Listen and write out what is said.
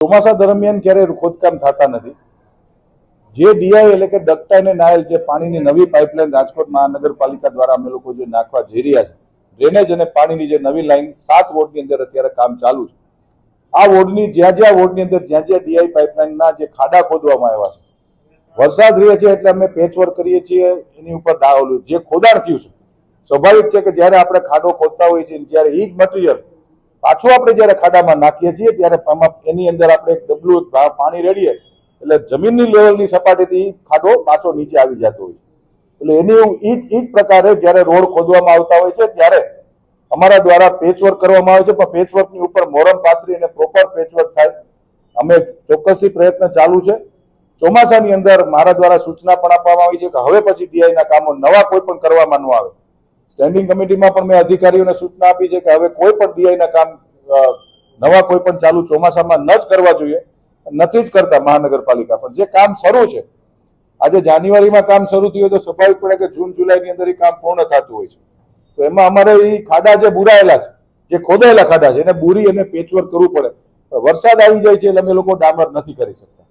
ચોમાસા દરમિયાન ક્યારેય ખોદકામ થતા નથી. જે ડીઆઈ એટલે કે ડક્ટા અને નાયલ જે પાણીની નવી પાઇપલાઇન રાજકોટ મહાનગરપાલિકા દ્વારા અમે લોકો જે નાખવા જઈ રહ્યા છે, ડ્રેનેજ અને પાણીની જે નવી લાઈન 7 વોર્ડની અંદર અત્યારે કામ ચાલુ છે. આ વોર્ડની જ્યાં વોર્ડની અંદર જ્યાં ડીઆઈ પાઇપલાઇનના જે ખાડા ખોદવામાં આવ્યા છે, વરસાદ રહે છે એટલે અમે પેચવર્ક કરીએ છીએ. એની ઉપર જે ખોદાણ થયું છે, સ્વાભાવિક છે કે જ્યારે આપણે ખાડો ખોદતા હોઈએ છીએ ત્યારે એ જ મટીરિયલ પાછું આપણે જ્યારે ખાડામાં નાખીએ છીએ ત્યારે એની અંદર આપણે ડબલું પાણી રેડીએ એટલે જમીનની લેવલની સપાટીથી ખાડો પાછો નીચે આવી જતો હોય છે. એટલે એની એ જ પ્રકારે જ્યારે રોડ ખોદવામાં આવતા હોય છે ત્યારે અમારા દ્વારા પેચવર્ક કરવામાં આવે છે, પણ પેચવર્કની ઉપર મોરમ પાથરી અને પ્રોપર પેચવર્ક થાય અમે ચોક્કસથી પ્રયત્ન ચાલુ છે. ચોમાસાની અંદર મારા દ્વારા સૂચના પણ આપવામાં આવી છે કે હવે પછી ડીઆઈના કામો નવા કોઈ પણ કરવામાં ન આવે. સ્ટેન્ડિંગ કમિટીમાં પણ મેં અધિકારીઓને સૂચના આપી છે કે હવે કોઈ પણ ડીઆઈના કામ નવા કોઈ પણ ચાલુ ચોમાસામાં ન જ કરવા જોઈએ. નથી જ કરતા મહાનગરપાલિકા પણ. જે કામ શરૂ છે, આજે જાન્યુઆરીમાં કામ શરૂ થયું તો સ્વાભાવિક પડે કે જૂન જુલાઈની અંદર એ કામ પૂર્ણ થતું હોય છે. તો એમાં અમારે એ ખાડા જે બુરાયેલા છે, જે ખોદાયેલા ખાડા છે, એને બુરી અને પેચવર્ક કરવું પડે. વરસાદ આવી જાય છે એટલે અમે લોકો ડામર નથી કરી શકતા.